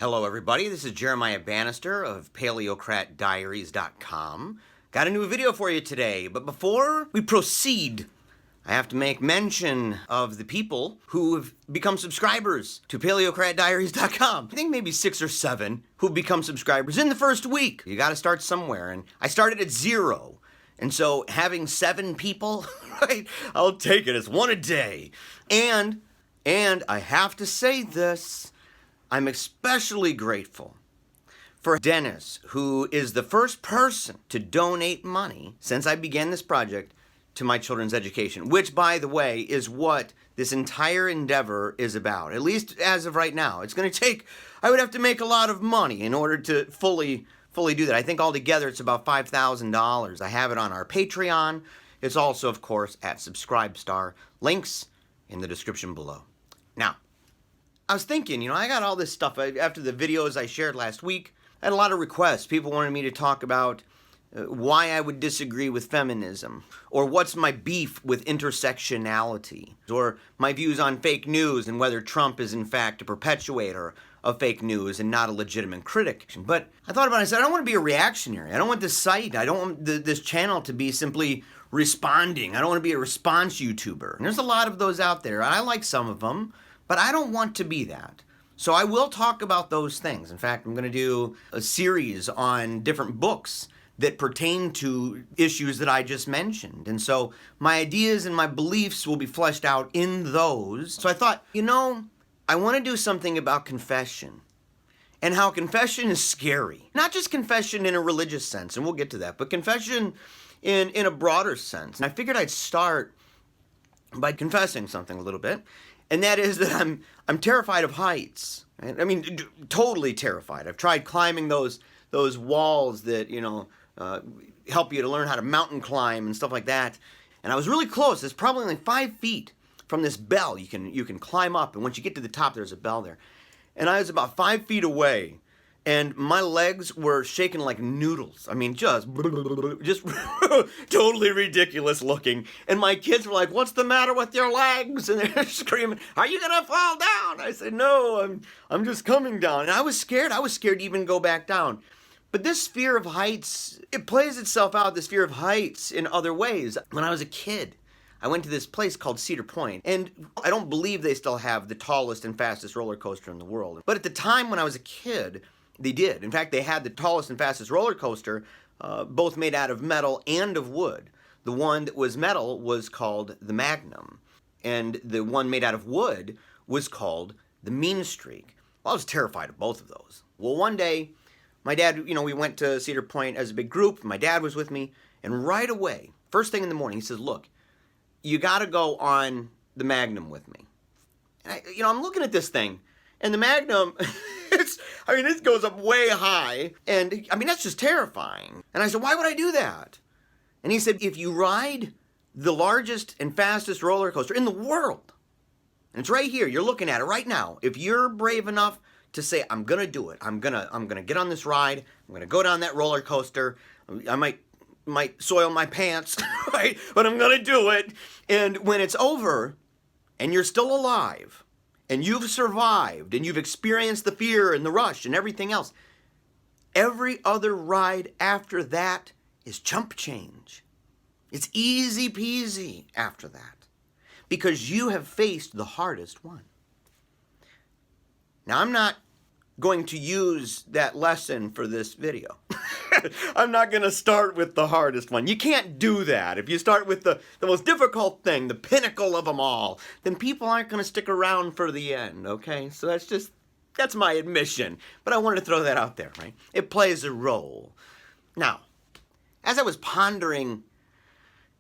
Hello, everybody. This is Jeremiah Bannister of Paleocrat Got a new video for you today, but before we proceed, I have to make mention of the people who have become subscribers to Paleocrat I think maybe 6 or 7 who've become subscribers in the first week. You got to start somewhere, and I started at 0. And so having 7 people, right, I'll take it. It's 1 a day. And I have to say this, I'm especially grateful for Dennis, who is the first person to donate money since I began this project to my children's education, which, by the way, is what this entire endeavor is about, at least as of right now. It's going to take, I would have to make a lot of money in order to fully do that. I think altogether it's about $5,000. I have it on our Patreon. It's also, of course, at Subscribestar. Links in the description below. Now, I was thinking, I got all this stuff after the videos I shared last week. I had a lot of requests. People wanted me to talk about why I would disagree with feminism, or what's my beef with intersectionality, or my views on fake news and whether Trump is in fact a perpetuator of fake news and not a legitimate critic. But I thought about it, I said, I don't want to be a reactionary. I don't want this site, I don't want this channel to be simply responding. I don't want to be a response YouTuber. And there's a lot of those out there. I like some of them, but I don't want to be that. So I will talk about those things. In fact, I'm going to do a series on different books that pertain to issues that I just mentioned. And so my ideas and my beliefs will be fleshed out in those. So I thought, I want to do something about confession and how confession is scary. Not just confession in a religious sense, and we'll get to that, but confession in a broader sense. And I figured I'd start by confessing something a little bit. And that is that I'm terrified of heights. Right? I mean, totally terrified. I've tried climbing those walls that, help you to learn how to mountain climb and stuff like that. And I was really close. It's probably only 5 feet from this bell. You can climb up, and once you get to the top, there's a bell there. And I was about 5 feet away, and my legs were shaking like noodles. I mean, just totally ridiculous looking. And my kids were like, "What's the matter with your legs?" And they're screaming, "Are you gonna fall down?" I said, "No, I'm just coming down." And I was scared. I was scared to even go back down. But this fear of heights, it plays itself out, this fear of heights, in other ways. When I was a kid, I went to this place called Cedar Point, and I don't believe they still have the tallest and fastest roller coaster in the world. But at the time when I was a kid, they did. In fact, they had the tallest and fastest roller coaster, both made out of metal and of wood. The one that was metal was called the Magnum, and the one made out of wood was called the Mean Streak. Well, I was terrified of both of those. Well, one day, my dad, we went to Cedar Point as a big group. My dad was with me, and right away, first thing in the morning, he says, "Look, you got to go on the Magnum with me." And I'm looking at this thing, and the Magnum, it goes up way high, and that's just terrifying. And I said, "Why would I do that?" And he said, "If you ride the largest and fastest roller coaster in the world, and it's right here, you're looking at it right now, if you're brave enough to say, I'm gonna do it, I'm gonna get on this ride, I'm gonna go down that roller coaster, I might soil my pants, right? But I'm gonna do it. And when it's over, and you're still alive, and you've survived, and you've experienced the fear and the rush and everything else, every other ride after that is chump change. It's easy peasy after that, because you have faced the hardest one." Now, I'm not going to use that lesson for this video. I'm not going to start with the hardest one. You can't do that. If you start with the most difficult thing, the pinnacle of them all, then people aren't going to stick around for the end, okay? So that's my admission. But I wanted to throw that out there, right? It plays a role. Now, as I was pondering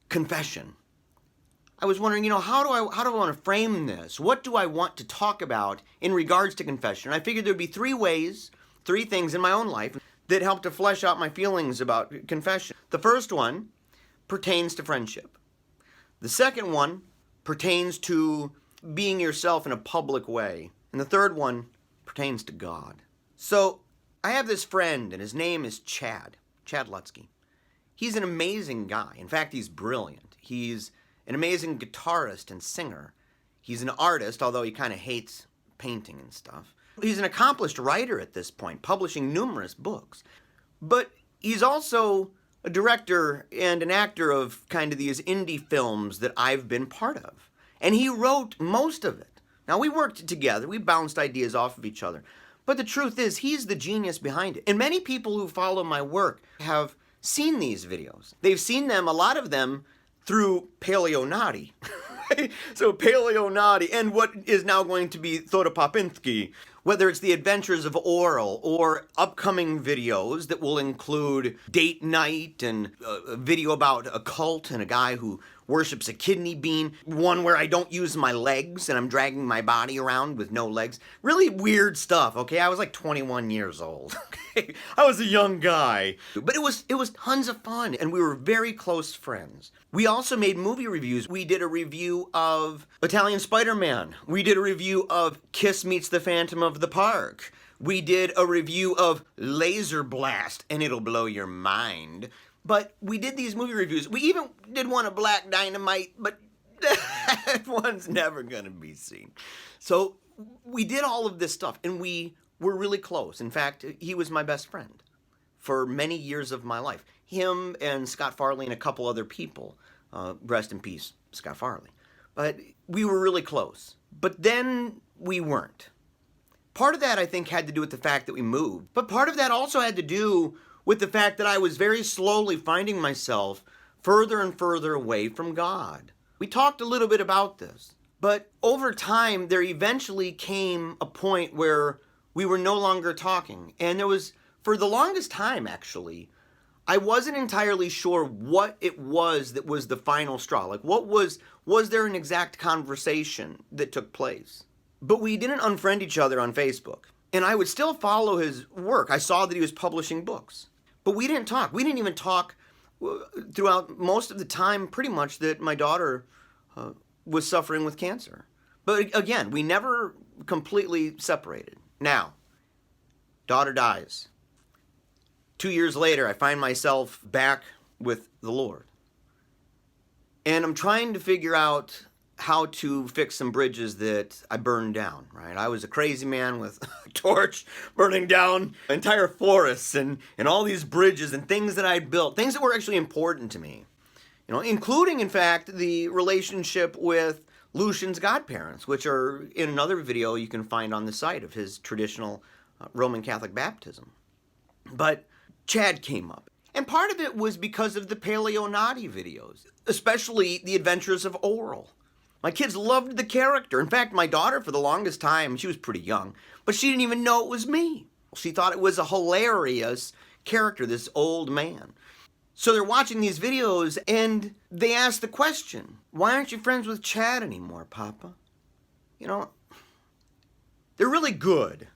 confession, I was wondering, how do I want to frame this? What do I want to talk about in regards to confession? I figured there'd be 3 things in my own life that help to flesh out my feelings about confession. The first one pertains to friendship. The second one pertains to being yourself in a public way. And the third one pertains to God. So I have this friend, and his name is Chad Lutsky. He's an amazing guy. In fact, he's brilliant. He's an amazing guitarist and singer. He's an artist, although he kind of hates painting and stuff. He's an accomplished writer at this point, publishing numerous books. But he's also a director and an actor of kind of these indie films that I've been part of. And he wrote most of it. Now, we worked together. We bounced ideas off of each other. But the truth is, he's the genius behind it. And many people who follow my work have seen these videos. They've seen them, a lot of them, through Paleonaughty. So Paleonaughty and what is now going to be Thotopopinski, whether it's the adventures of Oral or upcoming videos that will include date night and a video about a cult and a guy who worships a kidney bean, one where I don't use my legs and I'm dragging my body around with no legs. Really weird stuff, okay? I was like 21 years old, okay? I was a young guy. But it was tons of fun, and we were very close friends. We also made movie reviews. We did a review of Italian Spider-Man. We did a review of Kiss Meets the Phantom of the Park. We did a review of Laser Blast, and it'll blow your mind. But we did these movie reviews. We even did one of Black Dynamite, but that one's never going to be seen. So we did all of this stuff, and we were really close. In fact, he was my best friend for many years of my life. Him and Scott Farley and a couple other people. Rest in peace, Scott Farley. But we were really close. But then we weren't. Part of that, I think, had to do with the fact that we moved. But part of that also had to do with the fact that I was very slowly finding myself further and further away from God. We talked a little bit about this, but over time, there eventually came a point where we were no longer talking. And there was, for the longest time, actually, I wasn't entirely sure what it was that was the final straw. Like, was there an exact conversation that took place? But we didn't unfriend each other on Facebook. And I would still follow his work. I saw that he was publishing books. But we didn't talk. We didn't even talk throughout most of the time, pretty much, that my daughter was suffering with cancer. But again, we never completely separated. Now, daughter dies. 2 years later, I find myself back with the Lord. And I'm trying to figure out how to fix some bridges that I burned down, right? I was a crazy man with a torch burning down entire forests and all these bridges and things that I'd built, things that were actually important to me, you know, including, in fact, the relationship with Lucian's godparents, which are in another video you can find on the site of his traditional Roman Catholic baptism. But Chad came up. And part of it was because of the Paleonaughty videos, especially the adventures of Oral. My kids loved the character. In fact, my daughter, for the longest time, she was pretty young, but she didn't even know it was me. She thought it was a hilarious character, this old man. So they're watching these videos, and they ask the question, why aren't you friends with Chad anymore, Papa? You know, they're really good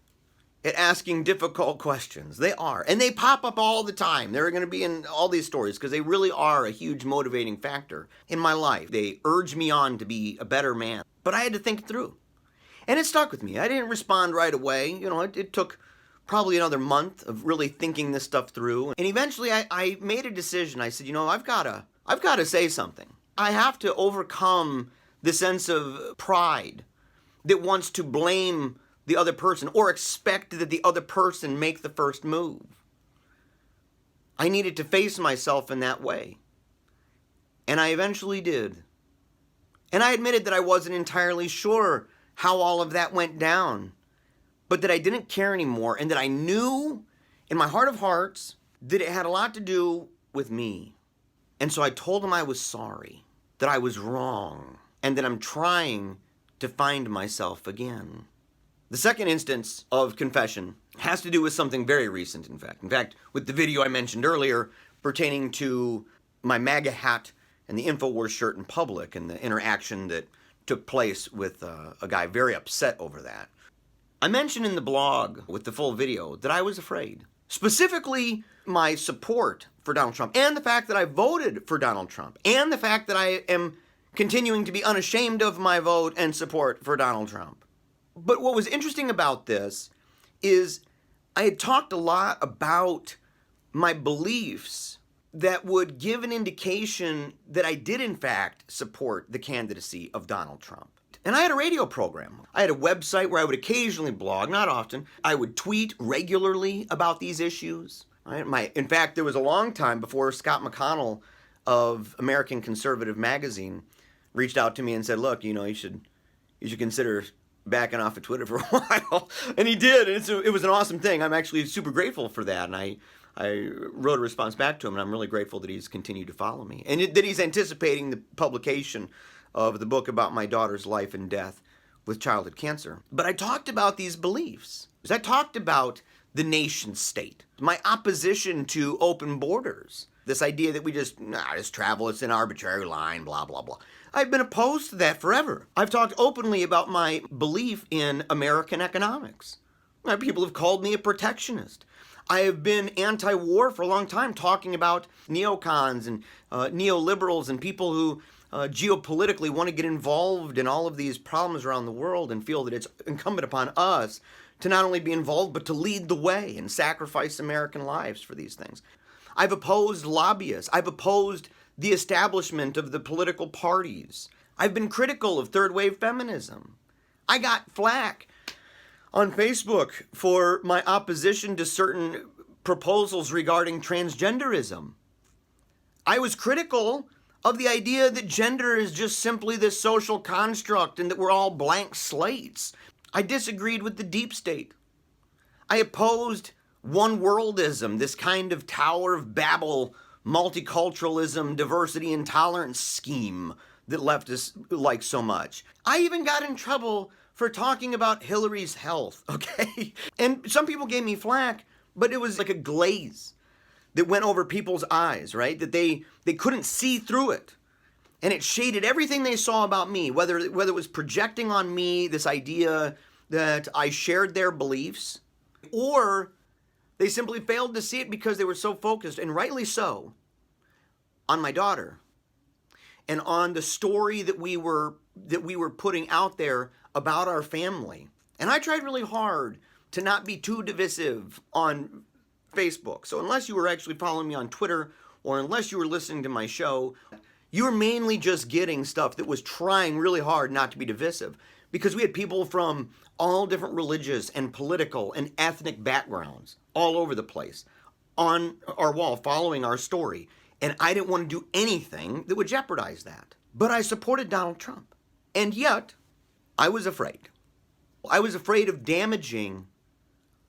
at asking difficult questions. They are. And they pop up all the time. They're going to be in all these stories because they really are a huge motivating factor in my life. They urge me on to be a better man. But I had to think it through. And it stuck with me. I didn't respond right away. You know, it took probably another month of really thinking this stuff through. And eventually I made a decision. I said, you know, I've got to say something. I have to overcome the sense of pride that wants to blame the other person or expect that the other person make the first move. I needed to face myself in that way. And I eventually did. And I admitted that I wasn't entirely sure how all of that went down, but that I didn't care anymore, and that I knew in my heart of hearts that it had a lot to do with me. And so I told him I was sorry, that I was wrong, and that I'm trying to find myself again. The second instance of confession has to do with something very recent, in fact. In fact, with the video I mentioned earlier pertaining to my MAGA hat and the InfoWars shirt in public and the interaction that took place with a guy very upset over that. I mentioned in the blog with the full video that I was afraid. Specifically, my support for Donald Trump and the fact that I voted for Donald Trump and the fact that I am continuing to be unashamed of my vote and support for Donald Trump. But what was interesting about this is I had talked a lot about my beliefs that would give an indication that I did, in fact, support the candidacy of Donald Trump. And I had a radio program. I had a website where I would occasionally blog, not often. I would tweet regularly about these issues. In fact, there was a long time before Scott McConnell of American Conservative Magazine reached out to me and said, look, you should consider backing off of Twitter for a while. And he did. And it was an awesome thing. I'm actually super grateful for that. And I wrote a response back to him, and I'm really grateful that he's continued to follow me. And that he's anticipating the publication of the book about my daughter's life and death with childhood cancer. But I talked about these beliefs. I talked about the nation state, my opposition to open borders, this idea that we just travel, it's an arbitrary line, blah, blah, blah. I've been opposed to that forever. I've talked openly about my belief in American economics. People have called me a protectionist. I have been anti-war for a long time, talking about neocons and neoliberals and people who geopolitically want to get involved in all of these problems around the world and feel that it's incumbent upon us to not only be involved, but to lead the way and sacrifice American lives for these things. I've opposed lobbyists. I've opposed the establishment of the political parties. I've been critical of third wave feminism. I got flack on Facebook for my opposition to certain proposals regarding transgenderism. I was critical of the idea that gender is just simply this social construct and that we're all blank slates. I disagreed with the deep state. I opposed one worldism, this kind of Tower of Babel, multiculturalism, diversity, and tolerance scheme that leftists like so much. I even got in trouble for talking about Hillary's health, okay? And some people gave me flack, but it was like a glaze that went over people's eyes, right? That they couldn't see through it. And it shaded everything they saw about me, whether it was projecting on me this idea that I shared their beliefs, or they simply failed to see it because they were so focused, and rightly so, on my daughter and on the story that we were putting out there about our family. And I tried really hard to not be too divisive on Facebook. So unless you were actually following me on Twitter, or unless you were listening to my show, you were mainly just getting stuff that was trying really hard not to be divisive, because we had people from all different religious and political and ethnic backgrounds all over the place on our wall following our story. And I didn't want to do anything that would jeopardize that. But I supported Donald Trump. And yet, I was afraid. I was afraid of damaging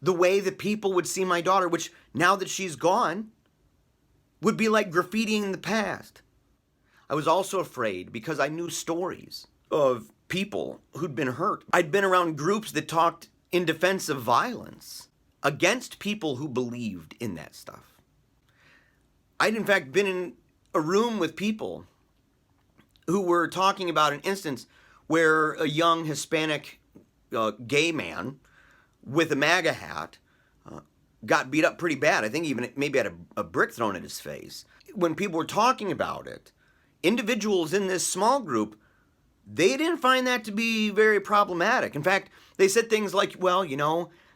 the way that people would see my daughter, which, now that she's gone, would be like graffitiing the past. I was also afraid because I knew stories of people who'd been hurt. I'd been around groups that talked in defense of violence against people who believed in that stuff. I'd in fact been in a room with people who were talking about an instance where a young Hispanic gay man with a MAGA hat got beat up pretty bad. I think even maybe had a brick thrown at his face. When people were talking about it, individuals in this small group, they didn't find that to be very problematic. In fact, they said things like, well,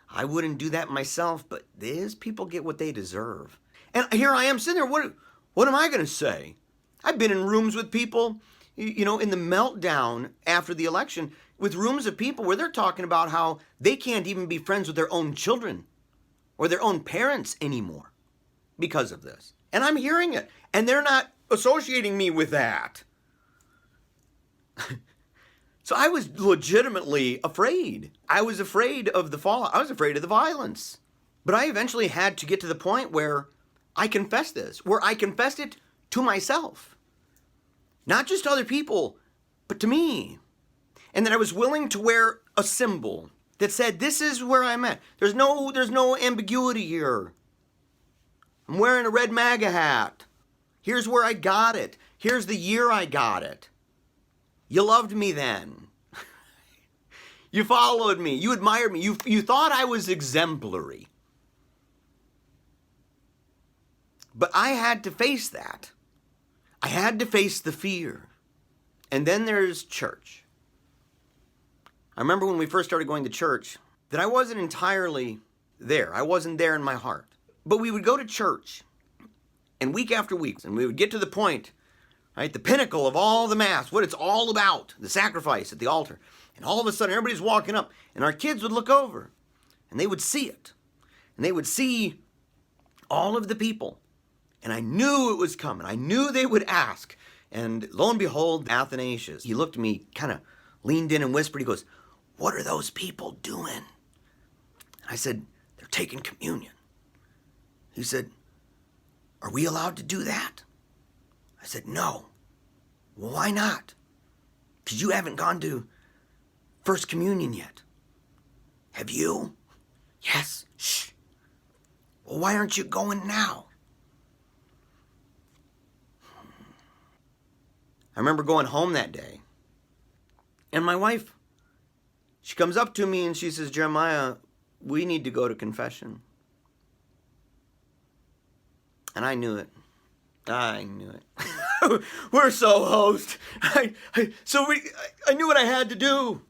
I wouldn't do that myself, but these people get what they deserve. And here I am sitting there, what am I going to say? I've been in rooms with people, in the meltdown after the election, with rooms of people where they're talking about how they can't even be friends with their own children or their own parents anymore because of this. And I'm hearing it, and they're not associating me with that. So I was legitimately afraid. I was afraid of the fallout. I was afraid of the violence. But I eventually had to get to the point where I confessed this, where I confessed it to myself. Not just to other people, but to me. And that I was willing to wear a symbol that said, this is where I'm at. There's no ambiguity here. I'm wearing a red MAGA hat. Here's where I got it. Here's the year I got it. You loved me then. You followed me. You admired me. You thought I was exemplary. But I had to face that. I had to face the fear. And then there's church. I remember when we first started going to church that I wasn't entirely there. I wasn't there in my heart. But we would go to church, and week after week, and we would get to the point, right? The pinnacle of all the Mass, what it's all about, the sacrifice at the altar. And all of a sudden, everybody's walking up, and our kids would look over, and they would see it. And they would see all of the people. And I knew it was coming. I knew they would ask. And lo and behold, Athanasius, he looked at me, kind of leaned in and whispered, he goes, "What are those people doing?" And I said, "They're taking communion." He said, "Are we allowed to do that?" I said, "No." "Well, why not?" "Because you haven't gone to First Communion yet." "Have you?" "Yes." "Shh." "Well, why aren't you going now?" I remember going home that day, and my wife, she comes up to me and she says, "Jeremiah, we need to go to confession." And I knew it. I knew it. We're so host. I knew what I had to do.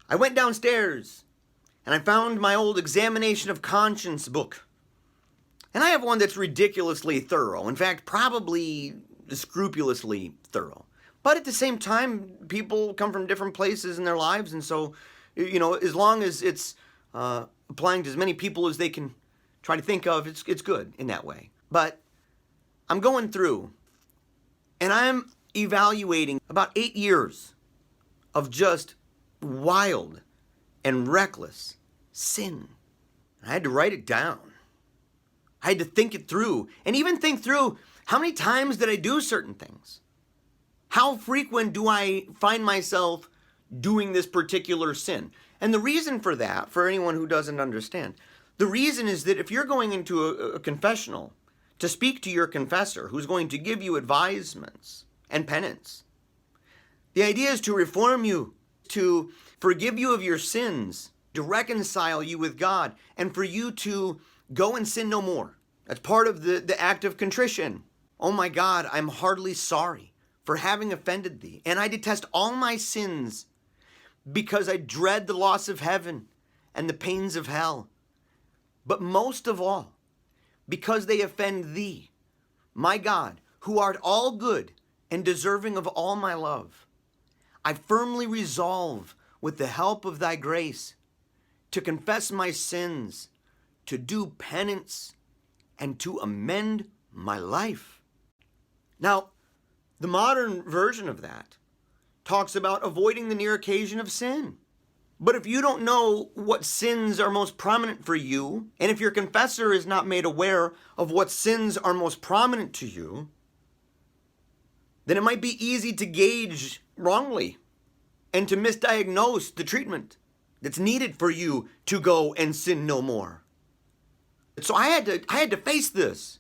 I went downstairs, and I found my old examination of conscience book. And I have one that's ridiculously thorough. In fact, probably scrupulously thorough. But at the same time, people come from different places in their lives. And so, as long as it's applying to as many people as they can try to think of, it's good in that way. But I'm going through, and I'm evaluating about 8 years of just wild and reckless sin. I had to write it down. I had to think it through, and even think through, how many times did I do certain things? How frequent do I find myself doing this particular sin? And the reason for that, for anyone who doesn't understand, the reason is that if you're going into a confessional to speak to your confessor, who's going to give you advisements and penance, the idea is to reform you, to forgive you of your sins, to reconcile you with God, and for you to go and sin no more. That's part of the act of contrition. "Oh my God, I'm heartily sorry for having offended thee, and I detest all my sins because I dread the loss of heaven and the pains of hell. But most of all, because they offend thee, my God, who art all good and deserving of all my love, I firmly resolve, with the help of thy grace, to confess my sins, to do penance, and to amend my life." Now, the modern version of that talks about avoiding the near occasion of sin. But if you don't know what sins are most prominent for you, and if your confessor is not made aware of what sins are most prominent to you, then it might be easy to gauge wrongly and to misdiagnose the treatment that's needed for you to go and sin no more. So I had to face this,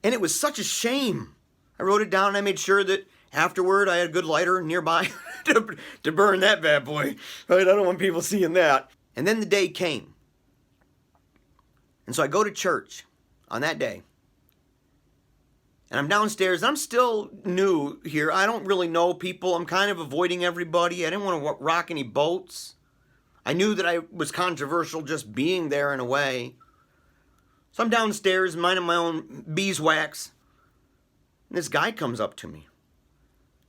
and it was such a shame. I wrote it down, and I made sure that afterward I had a good lighter nearby to burn that bad boy. Right? I don't want people seeing that. And then the day came. And so I go to church on that day. And I'm downstairs. I'm still new here. I don't really know people. I'm kind of avoiding everybody. I didn't want to rock any boats. I knew that I was controversial just being there in a way. So I'm downstairs minding my own beeswax. And this guy comes up to me.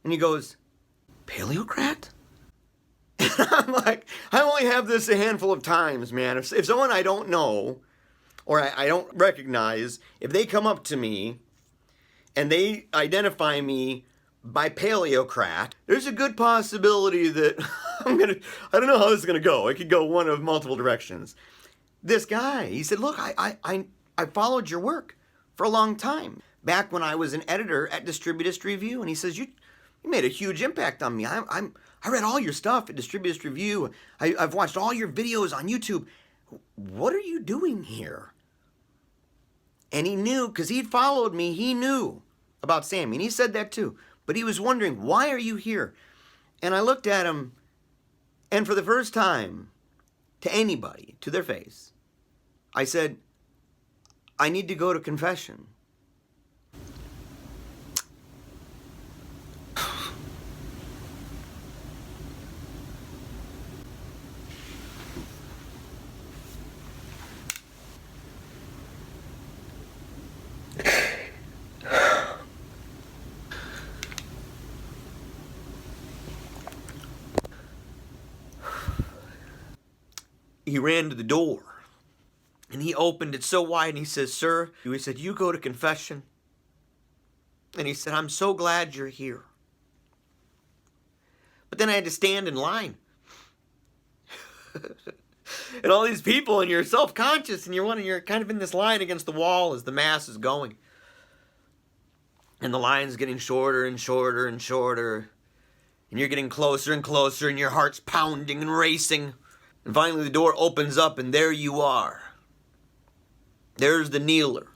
And he goes, "Paleocrat?" And I'm like, I only have this a handful of times, man. If someone I don't know or I don't recognize, if they come up to me and they identify me by Paleocrat, there's a good possibility that I don't know how this is going to go. It could go one of multiple directions. This guy, he said, "Look, I followed your work for a long time, back when I was an editor at Distributist Review." And he says, you made a huge impact on me. I read all your stuff at Distributist Review. I've watched all your videos on YouTube. What are you doing here? And he knew, because he'd followed me, he knew about Sammy. And he said that too. But he was wondering, why are you here? And I looked at him, and for the first time, to anybody, to their face, I said, "I need to go to confession." he ran to the door. And he opened it so wide and he says, "Sir," he said, "you go to confession." And he said, "I'm so glad you're here." But then I had to stand in line. And all these people, and you're self-conscious, and you're kind of in this line against the wall as the mass is going. And the line's getting shorter and shorter and shorter. And you're getting closer and closer, and your heart's pounding and racing. And finally the door opens up, and there you are. There's the kneeler,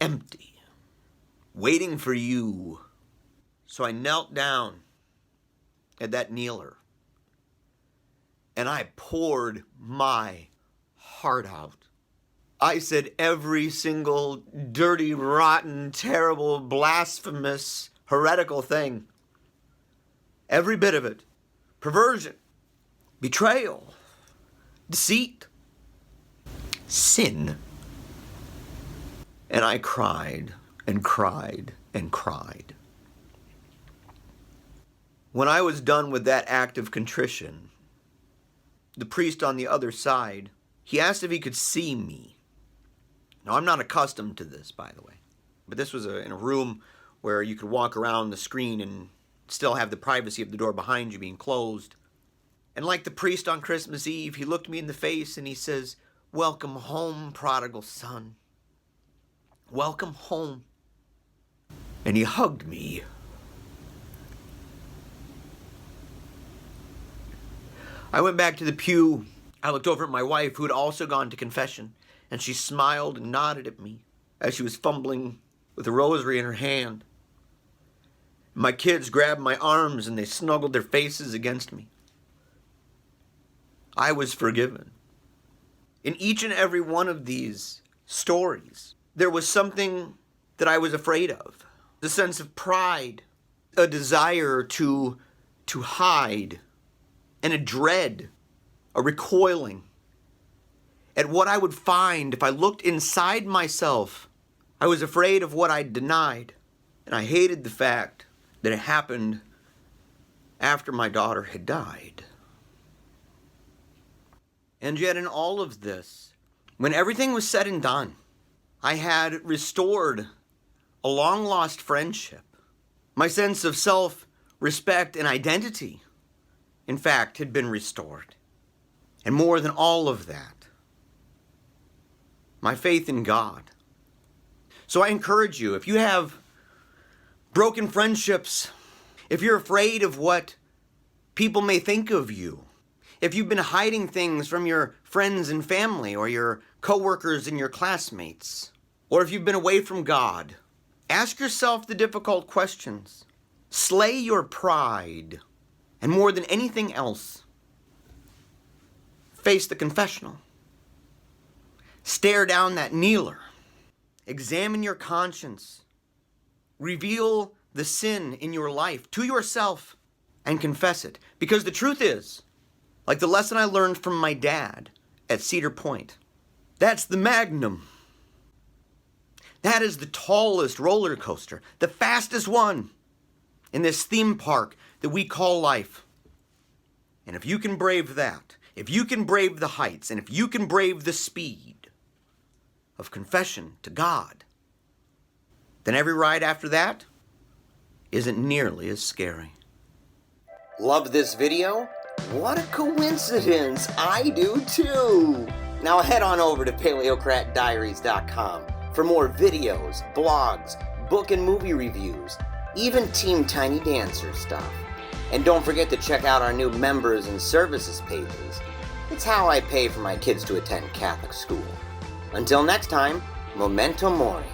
empty, waiting for you. So I knelt down at that kneeler, and I poured my heart out. I said every single dirty, rotten, terrible, blasphemous, heretical thing. Every bit of it. Perversion, betrayal, deceit, sin. And I cried and cried and cried. When I was done with that act of contrition, the priest on the other side, he asked if he could see me. Now, I'm not accustomed to this, by the way. But this was in a room where you could walk around the screen and still have the privacy of the door behind you being closed. And like the priest on Christmas Eve, he looked me in the face and he says, "Welcome home, prodigal son. Welcome home." And he hugged me. I went back to the pew. I looked over at my wife, who had also gone to confession, and she smiled and nodded at me as she was fumbling with a rosary in her hand. My kids grabbed my arms and they snuggled their faces against me. I was forgiven. In each and every one of these stories, there was something that I was afraid of. The sense of pride, a desire to hide, and a dread, a recoiling at what I would find if I looked inside myself. I was afraid of what I'd denied, and I hated the fact that it happened after my daughter had died. And yet in all of this, when everything was said and done, I had restored a long-lost friendship. My sense of self-respect and identity, in fact, had been restored. And more than all of that, my faith in God. So I encourage you, if you have broken friendships, if you're afraid of what people may think of you, if you've been hiding things from your friends and family or your coworkers and your classmates, or if you've been away from God, ask yourself the difficult questions. Slay your pride, and more than anything else, face the confessional. Stare down that kneeler. Examine your conscience. Reveal the sin in your life to yourself and confess it. Because the truth is, like the lesson I learned from my dad at Cedar Point, that's the Magnum. That is the tallest roller coaster, the fastest one in this theme park that we call life. And if you can brave that, if you can brave the heights, and if you can brave the speed of confession to God, then every ride after that isn't nearly as scary. Love this video? What a coincidence! I do too! Now head on over to Paleocratdiaries.com for more videos, blogs, book and movie reviews, even Team Tiny Dancer stuff. And don't forget to check out our new members and services pages. It's how I pay for my kids to attend Catholic school. Until next time, Memento Mori.